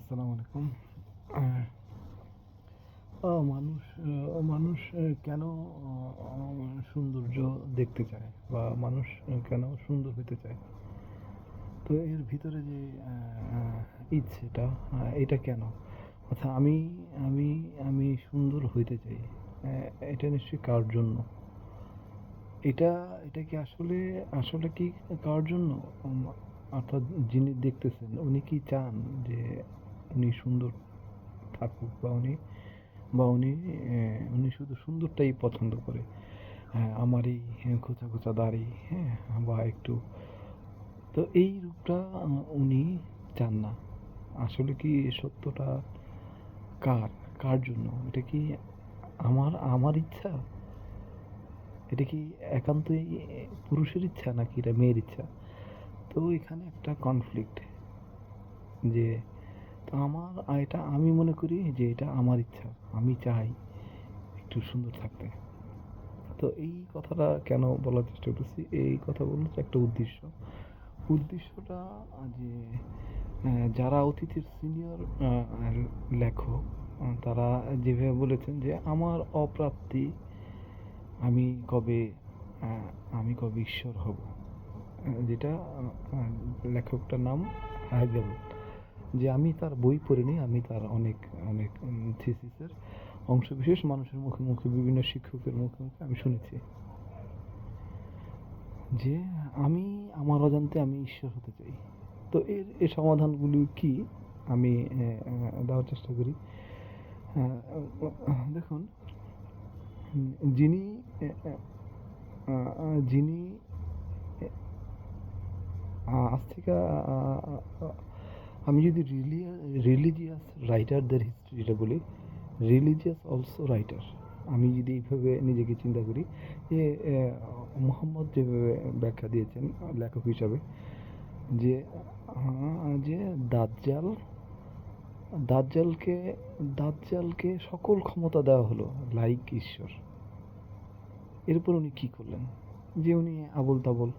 আসসালামু আলাইকুম। মানুষ মানুষ কেন সৌন্দর্য দেখতে চায় বা মানুষ কেন সুন্দর হতে চায়? তো এর ভিতরে যে ইচ্ছেটা, এটা কেন? আচ্ছা, আমি আমি সুন্দর হইতে চাই। এটা নিশ্চয়ই কার জন্য? এটা এটা কি আসলে আসলে কি কার জন্য? উম অর্থাৎ যিনি দেখতেছেন উনি কি চান যে উনি সুন্দর থাকুক, বা উনি শুধু সুন্দরটাই পছন্দ করে? হ্যাঁ, আমার এই খোঁচা খোঁচা দাড়ি, হ্যাঁ, বা একটু, তো এই রূপটা উনি চান না। আসলে কি সত্যটা কার কার জন্য? এটা কি আমার আমার ইচ্ছা? এটা কি একান্তই পুরুষের ইচ্ছা, নাকি এটা মেয়ের ইচ্ছা? তো এখানে একটা কনফ্লিক্ট, যে তো এটা আমি মনে করি যে এটা আমার ইচ্ছা। আমি চাই একটু সুন্দর থাকতে। তো এই কথাটা কেন বলার চেষ্টা করতেছি, এই কথা বলার একটা উদ্দেশ্যটা যে যারা অতীতের সিনিয়র লেখক, তারা যেভাবে বলেছেন যে আমার অপ্রাপ্তি, আমি কবে আহ, আমি কবে ঈশ্বর হব। যেটা লেখকটার নাম হাইগেল। যে আমি তার বই পড়িনি, আমি তার অনেক অনেক থিসিসের অংশবিশেষ মানুষের মুখে মুখে, বিভিন্ন শিক্ষকের মুখে মুখে আমি শুনেছি যে আমি আমার অজান্তে আমি ঈশ্বর হতে চাই। তো এর সমাধানগুলি কি, আমি দেওয়ার চেষ্টা করি। দেখুন, যিনি যিনি আজ থেকে আমি যদি রিলিজিয়াস রাইটারদের হিস্ট্রিটা বলি, রিলিজিয়াস অলসো রাইটার, আমি যদি এইভাবে নিজেকে চিন্তা করি যে মোহাম্মদ যেভাবে ব্যাখ্যা দিয়েছেন লেখক হিসাবে, যে যে দাজ্জাল দাজ্জালকে দাজ্জালকে সকল ক্ষমতা দেওয়া হলো, লাইক ঈশ্বর। এরপর উনি কি করলেন? যে উনি আবোল তাবোল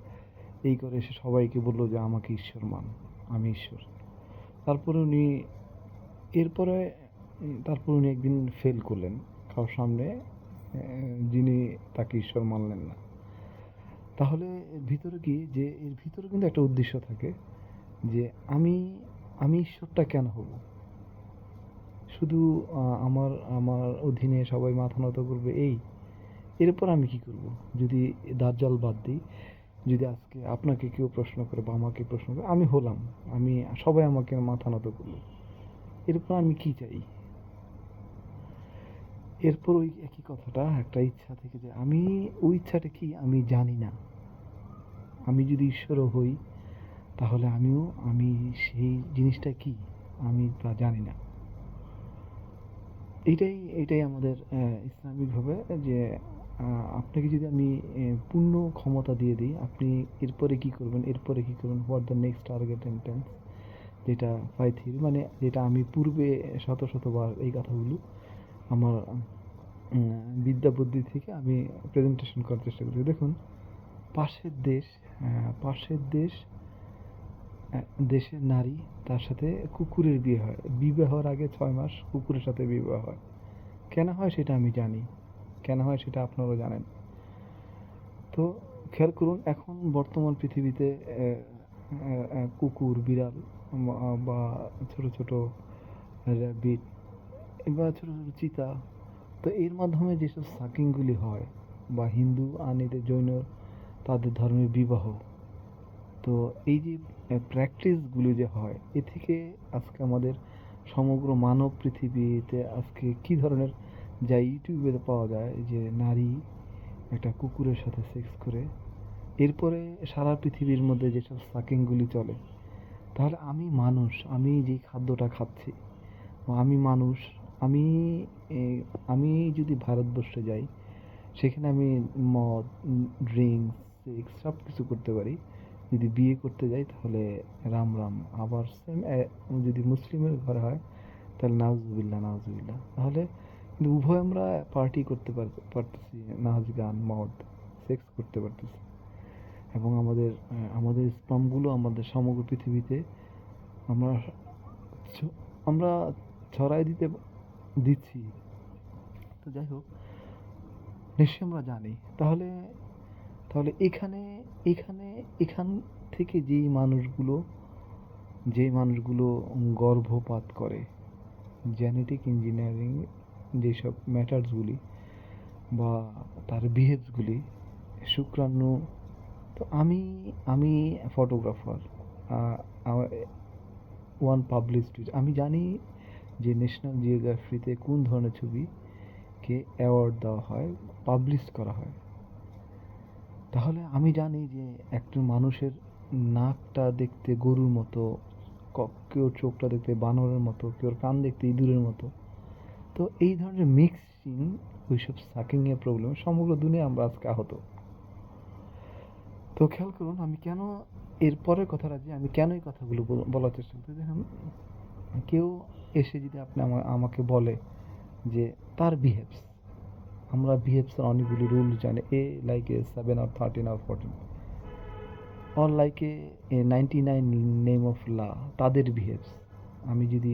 এই করে সে সবাইকে বললো যে আমাকে ঈশ্বর মান, আমি ঈশ্বর। তারপরে উনি এরপরে তারপর উনি একদিন ফেল করলেন কারোর সামনে, যিনি তাকে ঈশ্বর মানলেন না। তাহলে এর ভিতরে কি, যে এর ভিতরে কিন্তু একটা উদ্দেশ্য থাকে, যে আমি আমি ঈশ্বরটা কেন হব? শুধু আমার আমার অধীনে সবাই মাথা নত করবে, এরপর আমি কি করব? যদি দাজ্জাল বাদ দিই, যদি আজকে আপনাকে কেউ প্রশ্ন করে বা আমাকে প্রশ্ন করে, আমি হলাম, আমি সবাই আমাকে মাথা নত করলো, এরপর আমি কি চাই? এরপর ওই একই কথাটা, একটা ইচ্ছা থেকে যায়, আমি ওই ইচ্ছাটা কি আমি জানি না। আমি যদি ঈশ্বরও হই, তাহলে আমি সেই জিনিসটা কি আমি তা জানি না। এইটাই আমাদের ইসলামিকভাবে, যে আপনাকে যদি আমি পূর্ণ ক্ষমতা দিয়ে দিই, আপনি এরপরে কি করবেন, এরপরে কি করবেন, what the next target and tense, যেটা ফাই থিওরি, মানে যেটা আমি পূর্বে শত শতবার এই কথাগুলো আমার বিদ্যা বুদ্ধি থেকে আমি প্রেজেন্টেশন করার চেষ্টা করি। দেখুন, পাশের দেশ পাশের দেশের নারী, তার সাথে কুকুরের বিয়ে হয়। বিবাহের আগে 6 মাস কুকুরের সাথে বিবাহ হয়। কেন হয় সেটা আমি জানি, কেন হয় সেটা আপনারাও জানেন। তো খেয়াল করুন, এখন বর্তমান পৃথিবীতে কুকুর, বিড়াল, বা ছোট ছোট র্যাবিট, বা ছোট ছোট চিতা, তো এর মাধ্যমে যেসব সাকিংগুলি হয়, বা হিন্দু আর এদের জৈন, তাদের ধর্মের বিবাহ, তো এই যে প্র্যাকটিসগুলি যে হয়, এ থেকে আজকে আমাদের সমগ্র মানব পৃথিবীতে আজকে কি ধরনের, যা ইউটিউবে পাওয়া যায়, যে নারী একটা কুকুরের সাথে সেক্স করে, এরপরে সারা পৃথিবীর মধ্যে যেসব সাকিংগুলি চলে, তাহলে আমি মানুষ, আমি যে খাদ্যটা খাচ্ছি, আমি মানুষ, আমি আমি যদি ভারতবর্ষে যাই, সেখানে আমি মদ, ড্রিঙ্কস, সেক্স সব কিছু করতে পারি। যদি বিয়ে করতে যাই তাহলে রাম রাম। আবার সেম যদি মুসলিমের ঘরে হয়, তাহলে নাউজুবিল্লাহ নাউজুবিল্লাহ। তাহলে কিন্তু উভয় আমরা পার্টি করতে পারতেছি, নাচ গান মদ সেক্স করতে পারতেছি, এবং আমাদের স্পামগুলো আমাদের সমগ্র পৃথিবীতে আমরা আমরা ছড়াই দিচ্ছি। তো যাই হোক, নিশ্চয়ই আমরা জানি। তাহলে তাহলে এখানে এখানে এখান থেকে যে মানুষগুলো গর্ভপাত করে, জেনেটিক ইঞ্জিনিয়ারিং যেসব ম্যাটার্সগুলি বা তার বিহেভসগুলি, শুক্রাণু। তো আমি আমি ফটোগ্রাফার, ওয়ান পাবলিশড, আমি জানি যে ন্যাশনাল জিওগ্রাফিতে কোন ধরনের ছবিকে অ্যাওয়ার্ড দেওয়া হয়, পাবলিশ করা হয়। তাহলে আমি জানি যে একজন মানুষের নাকটা দেখতে গরুর মতো, কেউ চোখটা দেখতে বানরের মতো, কেউ কান দেখতে ইঁদুরের মতো। তো এই ধরনের মিক্সিং, ওইসব সাকিংয়ের প্রবলেম সমগ্র দুনিয়া আমরা আজকে আহত। তো খেয়াল করুন, আমি কেন এর পরের কথাটা, যে আমি কেন এই কথাগুলো বলার চেষ্টা করছি। দেখুন, কেউ এসে যদি আপনি আমাকে বলে যে তার বিহেভস, আমরা বিহেভসের অনেকগুলি রুল জানি, a like a 7 or 13 or 14, or like a 99 name of লা, তাদের বিহেভস। আমি যদি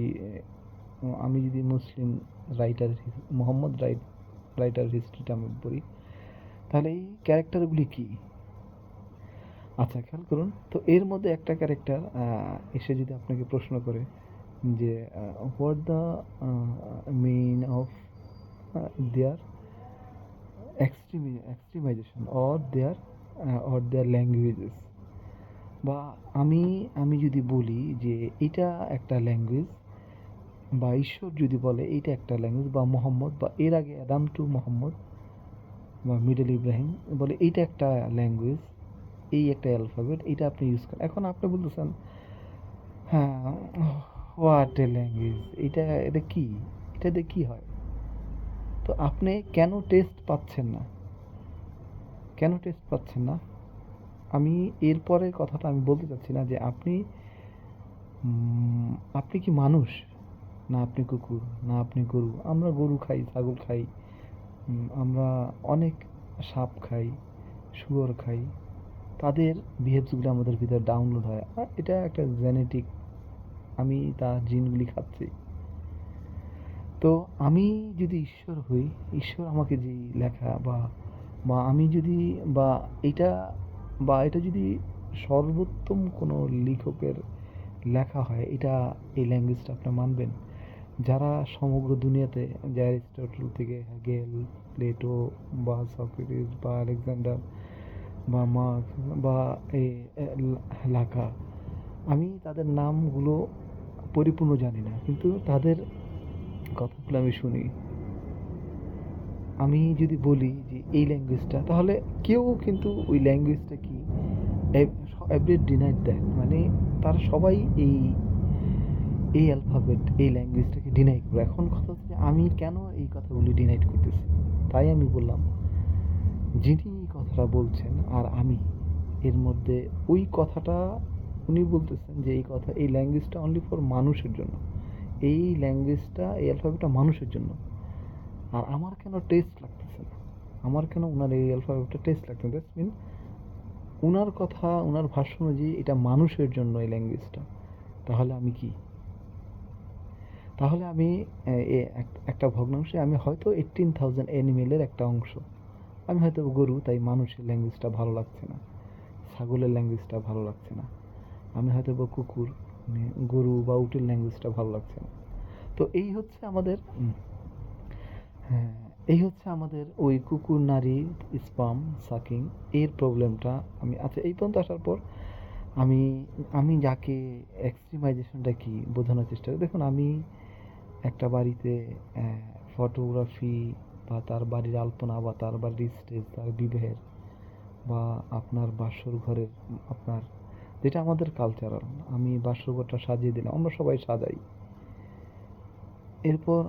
আমি যদি মুসলিম রাইটার, মোহাম্মদ রাইটার হিস্ট্রিটা আমি পড়ি, তাহলে এই ক্যারেক্টারগুলি কী? আচ্ছা, খেয়াল করুন তো, এর মধ্যে একটা ক্যারেক্টার এসে যদি আপনাকে প্রশ্ন করে যে what the mean of their extremization or their languages, বা আমি আমি যদি বলি যে এটা একটা ল্যাঙ্গুয়েজ, বা ঈশ্বর যদি বলে এইটা একটা ল্যাঙ্গুয়েজ, বা মোহাম্মদ, বা এর আগে অ্যাডাম টু মোহাম্মদ বা মিডল ইব্রাহিম বলে এইটা একটা ল্যাঙ্গুয়েজ, এই একটা অ্যালফাবেট, এটা আপনি ইউজ করেন। এখন আপনি বলতেছেন, হ্যাঁ, হোয়াট এ ল্যাঙ্গুয়েজ, এটা কি, এটাতে কি হয়? তো আপনি কেন টেস্ট পাচ্ছেন না? কেন টেস্ট পাচ্ছেন না? আমি এরপরের কথাটা আমি বলতে চাচ্ছি না যে আপনি কি মানুষ, না আপনি কুকুর, না আপনি গরু। আমরা গরু খাই, ছাগল খাই, আমরা অনেক সাপ খাই, শুয়োর খাই। তাদের বিহেভসগুলো আমাদের ভিতরে ডাউনলোড হয়, আর এটা একটা জেনেটিক, আমি তার জিনগুলি খাচ্ছি। তো আমি যদি ঈশ্বর হই, ঈশ্বর আমাকে যেই লেখা, বা বা আমি যদি, বা এটা এটা যদি সর্বোত্তম কোনো লেখকের লেখা হয়, এই ল্যাঙ্গুয়েজটা আপনারা মানবেন? যারা সমগ্র দুনিয়াতে, যে অ্যারিস্টটল থেকে হেগেল, প্লেটো, বা সক্রেটিস, বা আলেকজান্ডার, বা মার্কস, বা লাকা, আমি তাদের নামগুলো পরিপূর্ণ জানি না, কিন্তু তাদের কথাগুলো আমি শুনি। আমি যদি বলি যে এই ল্যাঙ্গুয়েজটা, তাহলে কেউ কিন্তু ওই ল্যাঙ্গুয়েজটা কি, এভরি ডিনাইড দ্যাট, মানে তারা সবাই এই অ্যালফাবেট, এই ল্যাঙ্গুয়েজটাকে ডিনাই করবে। এখন কথা হচ্ছে আমি কেন এই কথাগুলি ডিনাইট করতেছি? তাই আমি বললাম, যিনি এই কথাটা বলছেন আর আমি, এর মধ্যে ওই কথাটা উনি বলতেছেন যে এই ল্যাঙ্গুয়েজটা অনলি ফর মানুষের জন্য, এই ল্যাঙ্গুয়েজটা, এই অ্যালফাবেটটা মানুষের জন্য। আর আমার কেন টেস্ট লাগতেছে না? আমার কেন ওনার এই অ্যালফাবেটটা টেস্ট লাগতেছে? দ্যাটস মিন ওনার কথা, ওনার ভাষ্য অনুযায়ী এটা মানুষের জন্য এই ল্যাঙ্গুয়েজটা। তাহলে আমি কি? তাহলে আমি একটা ভগ্নাংশে, আমি হয়তো 18,000 অ্যানিমেলের একটা অংশ। আমি হয়তো গরু, তাই মানুষের ল্যাঙ্গুয়েজটা ভালো লাগছে না, ছাগলের ল্যাঙ্গুয়েজটা ভালো লাগছে না। আমি হয়তো বা কুকুর, গরু বা উটের ল্যাঙ্গুয়েজটা ভালো লাগছে না। তো এই হচ্ছে আমাদের, হ্যাঁ, এই হচ্ছে আমাদের ওই কুকুর নারী স্পাম সাকিং এর প্রবলেমটা। আচ্ছা, এই পর্যন্ত আসার পর আমি আমি যাকে এক্সট্রিমাইজেশনটা কি বোঝানোর চেষ্টা করি। দেখুন, আমি একটা বাড়িতে ফটোগ্রাফি, বা তার বাড়ির আলপনা, বা তার বাড়ির স্টেজ, তার বিবাহের, বা আপনার বাসর ঘরের, আপনার যেটা আমাদের কালচারাল, আমি বাসর ঘরটা সাজিয়ে দিলাম, আমরা সবাই সাজাই। এরপর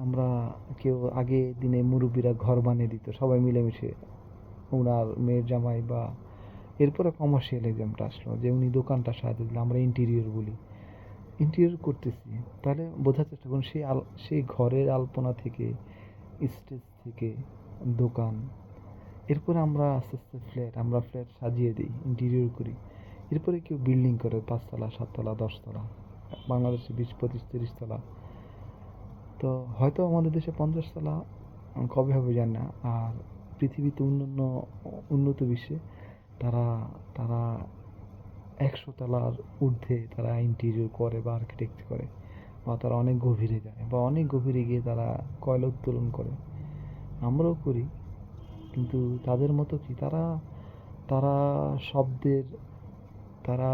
আমরা কেউ আগে দিনে মুরব্বীরা ঘর বানিয়ে দিত সবাই মিলেমিশে, ওনার মেয়ের জামাই, বা এরপরে কমার্শিয়াল এক্সামটা আসলো যে উনি দোকানটা সাজিয়ে দিল, আমরা ইন্টেরিয়র বলি, ইন্টেরিয়র করতেছি। তাহলে বোঝার চেষ্টা করুন, সেই ঘরের আলপনা থেকে, স্টেজ থেকে, দোকান, এরপরে আমরা আস্তে আস্তে ফ্ল্যাট সাজিয়ে দিই, ইন্টেরিয়র করি। এরপরে কেউ বিল্ডিং করে 5 তলা, 7 তলা, 10 তলা। বাংলাদেশে 20, 25, 30 তলা। তো হয়তো আমাদের দেশে 50 তলা কবে হবে জানি না। আর পৃথিবীতে উন্নত বিশ্বে তারা তারা 100 তলার ঊর্ধ্বে তারা ইন্টেরিয়র করে বা আর্কিটেক্ট করে, বা তারা অনেক গভীরে যায় বা অনেক গভীরে গিয়ে তারা কয়লা উত্তোলন করে। আমরাও করি, কিন্তু তাদের মতো কি তারা তারা শব্দের, তারা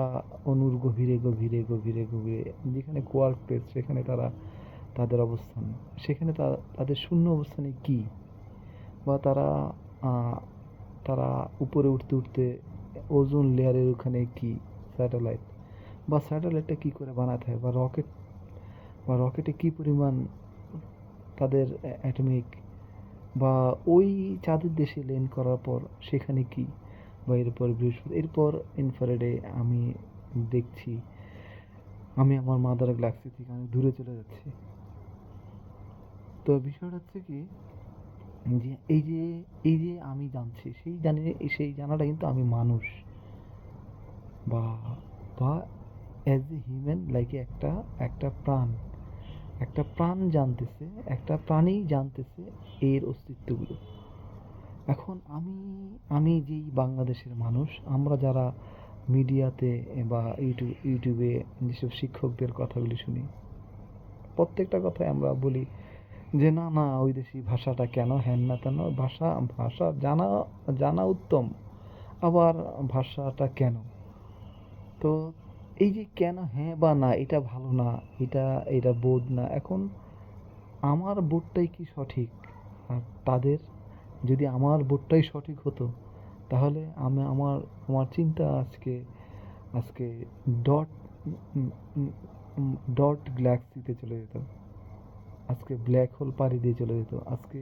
অনুর গভীরে গভীরে গভীরে গভীরে, যেখানে কোয়ার্ক প্লেস সেখানে তারা তাদের অবস্থান, সেখানে তাদের শূন্য অবস্থানে কি, বা তারা তারা উপরে উঠতে উঠতে ওজোন লেয়ারের ওখানে কি স্যাটেলাইট, বা স্যাটেলাইটটা কী করে বানাতে হয়, বা রকেটে কী পরিমাণ তাদের অ্যাটমিক, বা ওই চাঁদের দেশে ল্যান্ড করার পর সেখানে কি, বা এরপর বৃহস্পতি, এরপর ইনফ্রারেডে আমি দেখছি আমি আমার মাদার গ্যালাক্সি থেকে অনেক দূরে চলে যাচ্ছি। তো বিষয়টা হচ্ছে কি, যে এই যে আমি জানছি, সেই জানাটা কিন্তু আমি মানুষ, বা বা অ্যাজ এ হিউম্যান, লাইক একটা প্রাণ জানতেছে, একটা প্রাণী জানতেছে এর অস্তিত্বগুলো। এখন আমি যেই বাংলাদেশের মানুষ, আমরা যারা মিডিয়াতে বা ইউটিউবে যেসব শিক্ষকদের কথাগুলি শুনি, প্রত্যেকটা কথায় আমরা বলি যে না না ওই দেশি ভাষাটা কেন, হ্যান না তেন, ভাষা ভাষা জানা জানা উত্তম, আবার ভাষাটা কেন। তো এই যে কেন হ্যাঁ বা না, এটা ভালো না, এটা এটা বোধ না, এখন আমার বোধটাই কি সঠিক? আর তাদের, যদি আমার বোধটাই সঠিক হতো, তাহলে আমি আমার আমার চিন্তা আজকে আজকে ডট ডট গ্যালাক্সিতে চলে যেত, আজকে ব্ল্যাক হোল পাড়ি দিয়ে চলে যেত, আজকে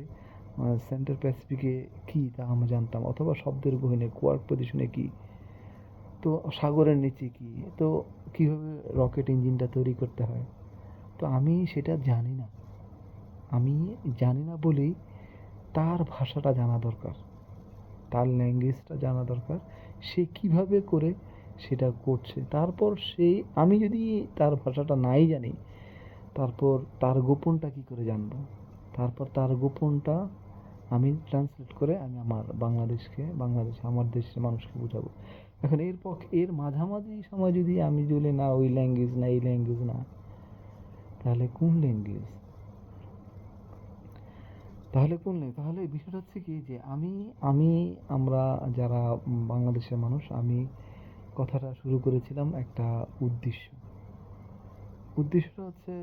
সেন্টার প্যাসিফিকে কী তা আমরা জানতাম, অথবা শব্দের গহীনে কোয়ার্ক পজিশনে কী, তো সাগরের নিচে কী, তো কীভাবে রকেট ইঞ্জিনটা তৈরি করতে হয়। তো আমি সেটা জানি না, আমি জানি না বলেই তার ভাষাটা জানা দরকার, তার ল্যাঙ্গুয়েজটা জানা দরকার, সে কিভাবে করে সেটা করছে। তারপর আমি যদি তার ভাষাটা নাই জানি, তারপর তার গোপনটা কি করে জানবো, তারপর তার গোপনটা আমি ট্রান্সলেট করে আমি আমার বাংলাদেশ আমার দেশের মানুষকে বোঝাবো। এখন এর মাঝামাঝি সময় যদি আমি বলি না ওই ল্যাঙ্গুয়েজ না এই ল্যাঙ্গুয়েজ না, তাহলে কোন ল্যাঙ্গুয়েজ, তাহলে বিষয়টা হচ্ছে কি, যে আমি আমরা যারা বাংলাদেশের মানুষ, আমি কথাটা শুরু করেছিলাম একটা উদ্দেশ্যটা হচ্ছে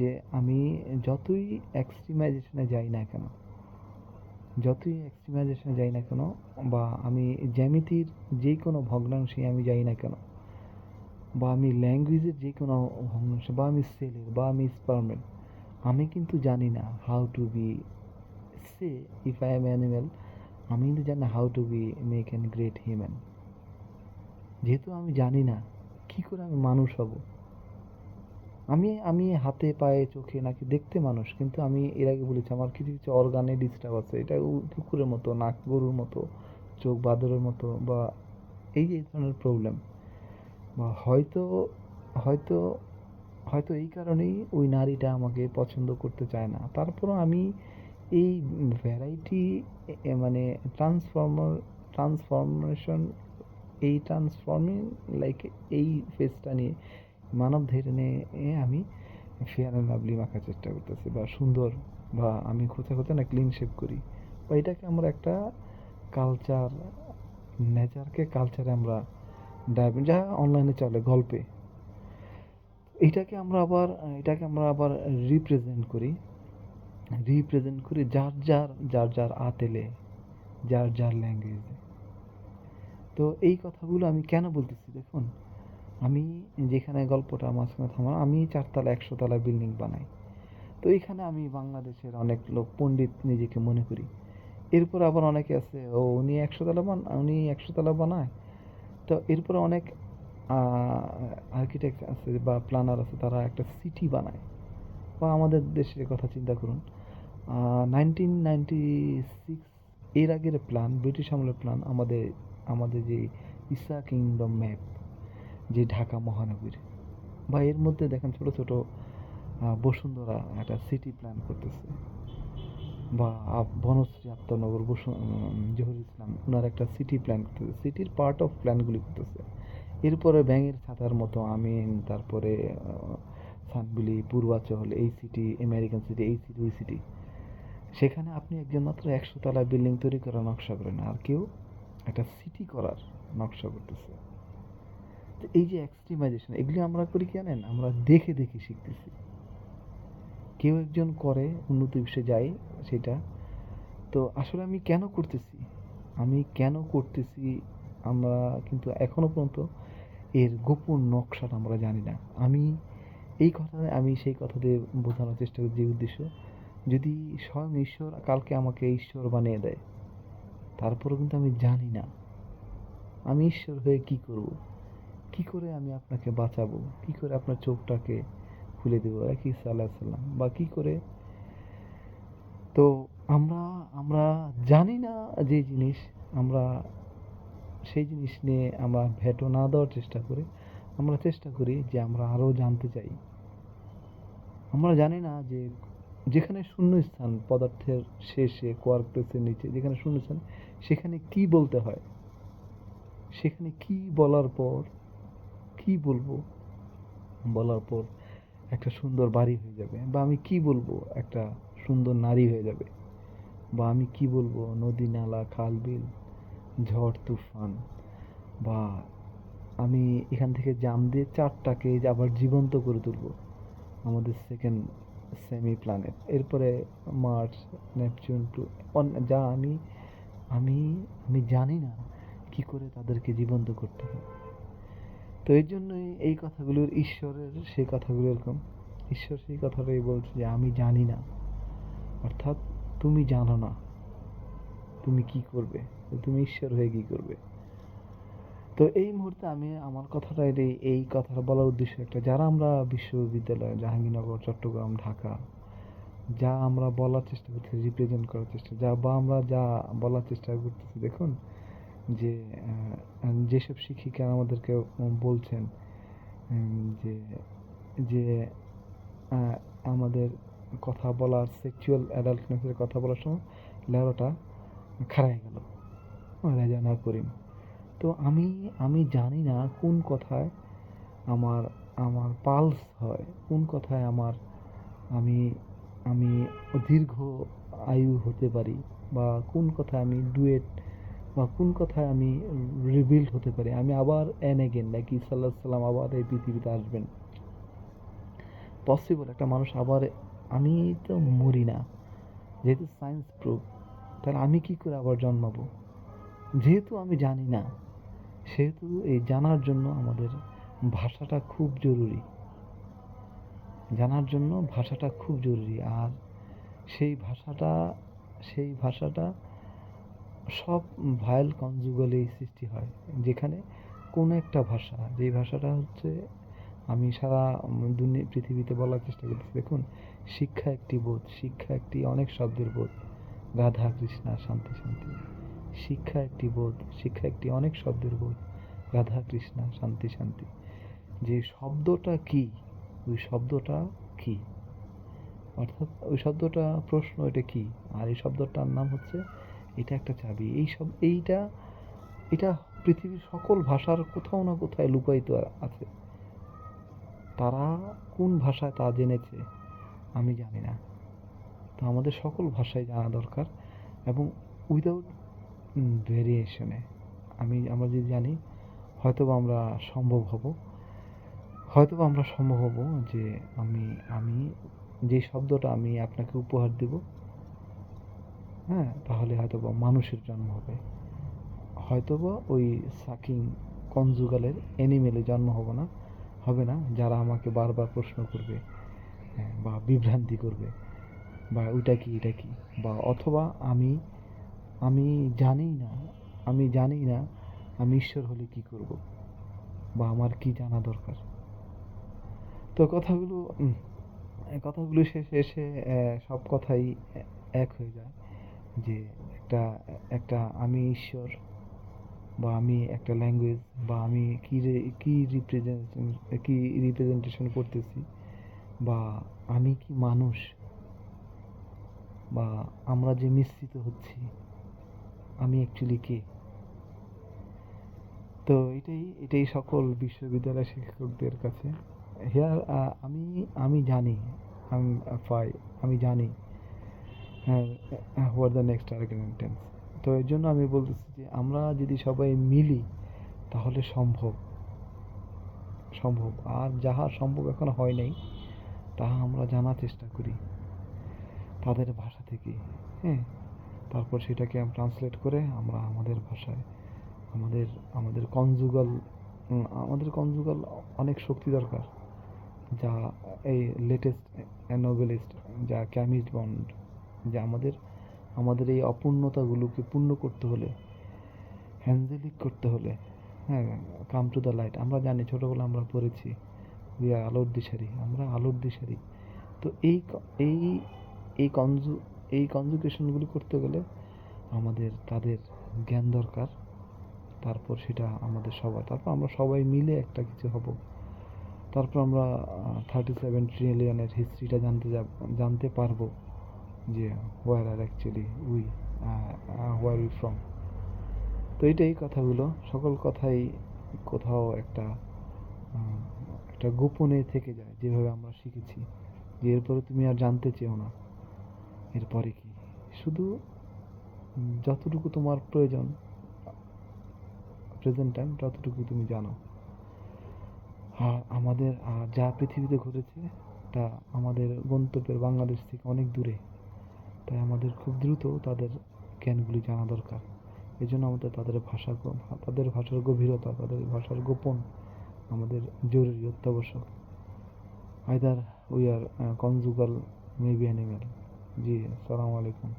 যে আমি যতই এক্সট্রিমাইজেশনে যাই না কেন, বা আমি জ্যামিতির যে কোনো ভগ্নাংশে আমি যাই না কেন, বা আমি ল্যাঙ্গুয়েজের যে কোনো ভগ্নাংশে, বা আমি সেলের, বা আমি স্পার্মের, আমি কিন্তু জানি না how to be say, if I am animal, আমি কিন্তু জানি না how to be make an great human. যেহেতু আমি জানি না, কি করে আমি মানুষ হব? আমি হাতে পায়ে চোখে নাকি দেখতে মানুষ, কিন্তু আমি এর আগে বলেছি আমার কিছু কিছু অর্গানে ডিস্টার্ব আছে, এটা কুকুরের মতো, নাক গরুর মতো, চোখ বাদরের মতো, বা এই ধরনের প্রবলেম, বা হয়তো হয়তো হয়তো এই কারণেই ওই নারীটা আমাকে পছন্দ করতে চায় না। তারপরও আমি এই ভ্যারাইটি, মানে ট্রান্সফরমেশন, এই ট্রান্সফর্মিং, লাইক এই ফেজটা নিয়ে, মানব ধীরে নিয়ে আমি ফেয়ার অ্যান্ড লাভলি মাখার চেষ্টা করতেছি, বা সুন্দর, বা আমি খোঁচা না ক্লিন শেভ করি, বা এটাকে আমরা একটা কালচার, কালচারে আমরা যা অনলাইনে চলে গল্পে, এটাকে আমরা আবার রিপ্রেজেন্ট করি যার আতেলে, যার ল্যাঙ্গুয়েজে। তো এই কথাগুলো আমি কেন বলতেছি দেখুন, আমি যেখানে গল্পটা মাঝখানে থামার, আমি 4 তলা 100 তলা বিল্ডিং বানাই, তো এইখানে আমি বাংলাদেশের অনেক লোক পণ্ডিত নিজেকে মনে করি। এরপর আবার অনেকে আছে উনি 100 তলা বানায়। তো এরপরে অনেক আর্কিটেক্ট আছে বা প্ল্যানার আছে, তারা একটা সিটি বানায়। বা আমাদের দেশের কথা চিন্তা করুন, 1996 এর আগের প্ল্যান, ব্রিটিশ আমলের প্ল্যান, আমাদের যে ইসা কিংডম ম্যাপ, যে ঢাকা মহানগরী, বা এর মধ্যে দেখেন ছোট ছোট বসুন্ধরা একটা সিটি প্ল্যান করতেছে, বা বনশ্রী আত্মনগর জহুর ইসলাম ওনার একটা সিটি প্ল্যান করতেছে, সিটির পার্ট অফ প্ল্যানগুলি করতেছে। এরপরে ব্যাঙের ছাতার মতো আমিন, তারপরে সানবিলি, পূর্বাচল, এই সিটি, আমেরিকান সিটি, এই সিটি, ওই সিটি। সেখানে আপনি একজন মাত্র 100 তলা বিল্ডিং তৈরি করার নকশা করেন, আর কেউ একটা সিটি করার নকশা করতেছে। তো এই যে এক্সট্রিমাইজেশন, এগুলি আমরা করি কি জানেন? আমরা দেখে দেখে শিখতেছি। কেউ একজন করে, উন্নত বিশ্বে যাই সেটা। তো আসলে আমি কেন করতেছি, আমি কেন করতেছি, আমরা কিন্তু এখনো পর্যন্ত এর গোপন নকশাটা আমরা জানি না। আমি আমি সেই কথা দিয়ে বোঝানোর চেষ্টা করি যে উদ্দেশ্য, যদি স্বয়ং ঈশ্বর কালকে আমাকে ঈশ্বর বানিয়ে দেয়, তারপরেও কিন্তু আমি জানি না আমি ঈশ্বর হয়ে কি করব, কি করে আমি আপনাকে বাঁচাবো, কি করে আপনার চোখটাকে খুলে দেবো একই সাল্লাহ সাল্লাম, বা কি করে। তো আমরা আমরা জানি না যে জিনিস, আমরা সেই জিনিস নিয়ে আমরা ভেটো না দেওয়ার চেষ্টা করি। আমরা চেষ্টা করি যে আমরা আরও জানতে চাই। আমরা জানি না যে যেখানে শূন্যস্থান, পদার্থের শেষে কোয়ার্কটেসের নিচে যেখানে শূন্যস্থান, সেখানে কি বলতে হয়, সেখানে কি বলার পর, কি বলবো বলার পর একটা সুন্দর বাড়ি হয়ে যাবে, বা আমি কি বলবো একটা সুন্দর নারী হয়ে যাবে, বা আমি কি বলবো নদী নালা খাল বিল ঝড় তুফান, বা আমি এখান থেকে জাম দিয়ে 4টাকে আবার জীবন্ত করে তুলবো, আমাদের সেকেন্ড সেমি প্ল্যানেট, এরপরে মার্স, নেপচুন, যা আমি আমি আমি জানি না কি করে তাদেরকে জীবন্ত করতে হয়। তো এর জন্যই এই কথাগুলোর, ঈশ্বরের সেই কথাগুলো এরকম। ঈশ্বর সেই কথাটাই বলছে যে আমি জানি না, অর্থাৎ তুমি জানো না তুমি কি করবে, তুমি ঈশ্বর হয়ে কি করবে। তো এই মুহূর্তে আমি আমার কথাটা এই কথাটা বলার উদ্দেশ্য একটা, যারা আমরা বিশ্ববিদ্যালয় জাহাঙ্গীরনগর, চট্টগ্রাম, ঢাকা, যা আমরা বলার চেষ্টা করতেছি, রিপ্রেজেন্ট করার চেষ্টা, আমরা যা বলার চেষ্টা করতেছি, দেখুন যে যেসব শিক্ষিকা আমাদেরকে বলছেন যে যে আমাদের কথা বলার, সেক্সুয়াল অ্যাডাল্টনেসের কথা বলার সময় লেরোটা খারাই গেল, রেজানা করিম। তো আমি জানি না কোন কথায় আমার আমার পালস হয়, কোন কথায় আমি আমি দীর্ঘ আয়ু হতে পারি, বা কোন কথায় আমি ডুয়েট, বা কোন কথায় আমি রিবিল্ড হতে পারি, আমি আবার এন এগেন নাকি সাল্লাহ সাল্লাম আবার এই পৃথিবীতে আসবেন। পসিবল একটা মানুষ আবার, আমি তো মরি না, যেহেতু সায়েন্স প্রুফ, তাহলে আমি কি করে আবার জন্মাবো? যেহেতু আমি জানি না, সেহেতু এই জানার জন্য আমাদের ভাষাটা খুব জরুরি, জানার জন্য ভাষাটা খুব জরুরি। আর সেই ভাষাটা সেই ভাষাটা সব ভায়েল কনজুগালেই সৃষ্টি হয়, যেখানে কোনো একটা ভাষা, যেই ভাষাটা হচ্ছে, আমি সারা পৃথিবীতে বলার চেষ্টা করতেছি, দেখুন শিক্ষা একটি বোধ, শিক্ষা একটি অনেক শব্দের বোধ, রাধা কৃষ্ণা শান্তি শান্তি। শিক্ষা একটি বোধ, শিক্ষা একটি অনেক শব্দের বোধ, রাধা কৃষ্ণা শান্তি শান্তি। যে শব্দটা কি, ওই শব্দটা কি, অর্থাৎ ওই শব্দটা প্রশ্ন, এটা কি, আর এই শব্দটার নাম হচ্ছে, এটা একটা চাবি। এইটা এটা পৃথিবীর সকল ভাষার কোথাও না কোথায় লুকায়িত আছে। তারা কোন ভাষায় তা জেনেছে আমি জানি না। তো আমাদের সকল ভাষাই জানা দরকার, এবং উইদাউট ভেরিয়েশনে আমরা যদি জানি, হয়তোবা আমরা সম্ভব হব, যে আমি আমি যে শব্দটা আমি আপনাকে উপহার দেব, হ্যাঁ, তাহলে হয়তোবা মানুষের জন্ম হবে, হয়তোবা ওই সাকিং কনজুগালের অ্যানিমেলে জন্ম হবে না, যারা আমাকে বারবার প্রশ্ন করবে, হ্যাঁ, বা বিভ্রান্তি করবে, বা ওইটা কি এটা কি, বা অথবা আমি আমি জানি না আমি ঈশ্বর হলে কি করব, বা আমার কি জানা দরকার। তো কথাগুলো শেষে এসে সব কথাই এক হয়ে যায়, যে একটা একটা আমি ঈশ্বর, বা আমি একটা ল্যাঙ্গুয়েজ, বা আমি কি রিপ্রেজেন্টেশন করতেছি, বা আমি কি মানুষ, বা আমরা যে মিশ্রিত হচ্ছি, আমি অ্যাকচুয়ালি কে। তো এটাই সকল বিশ্ববিদ্যালয় শিক্ষকদের কাছে হিয়ার আমি আমি জানি, আমি ফাই আমি জানি হ্যাঁ হোয়াট দ্য নেক্সট আর্গুমেন্টেন্স। তো এর জন্য আমি বলতেছি যে আমরা যদি সবাই মিলি তাহলে সম্ভব, সম্ভব। আর যাহা সম্ভব এখন হয় নাই তাহা আমরা জানার চেষ্টা করি তাদের ভাষা থেকে, হ্যাঁ। তারপর সেটাকে আমরা ট্রান্সলেট করে আমরা আমাদের ভাষায় আমাদের আমাদের কনজুগাল আমাদের কনজুগাল অনেক শক্তি দরকার, যা এই লেটেস্ট নোবেলিস্ট যা ক্যামিস্ট বন্ড, যে আমাদের আমাদের এই অপূর্ণতাগুলোকে পূর্ণ করতে হলে, হ্যান্ডেলিক করতে হলে, হ্যাঁ, কাম টু দ্য লাইট। আমরা জানি ছোটোবেলা আমরা পড়েছি উই আর আলোর দিশারি, আমরা আলোর দিশারি। তো এই এই কনজু এই কনজুগেশনগুলো করতে গেলে আমাদের তাদের জ্ঞান দরকার। তারপর সেটা আমাদের সবার, তারপর আমরা সবাই মিলে একটা কিছু হব। তারপর আমরা 37 ট্রিলিয়নের হিস্ট্রিটা জানতে পারবো যে where are actually we, where we from. তো এটাই কথাগুলো, সকল কথাই কোথাও একটা একটা গোপনে থেকে যায়, যেভাবে আমরা শিখেছি যে এরপরে তুমি আর জানতে চেও না এরপরে কি, শুধু যতটুকু তোমার প্রয়োজন প্রেজেন্ট টাইম ততটুকু তুমি জানো। আমাদের যা পৃথিবীতে ঘটেছে তা আমাদের গন্তব্যের বাংলাদেশ থেকে অনেক দূরে, তাই আমাদের খুব দ্রুত তাদের জ্ঞানগুলি জানা দরকার। এই জন্য আমাদের তাদের ভাষার গভীরতা, তাদের ভাষার গোপন আমাদের জরুরি, অত্যাবশ্যক। Either we are conjugal, maybe animal. জি, আসসালামু আলাইকুম।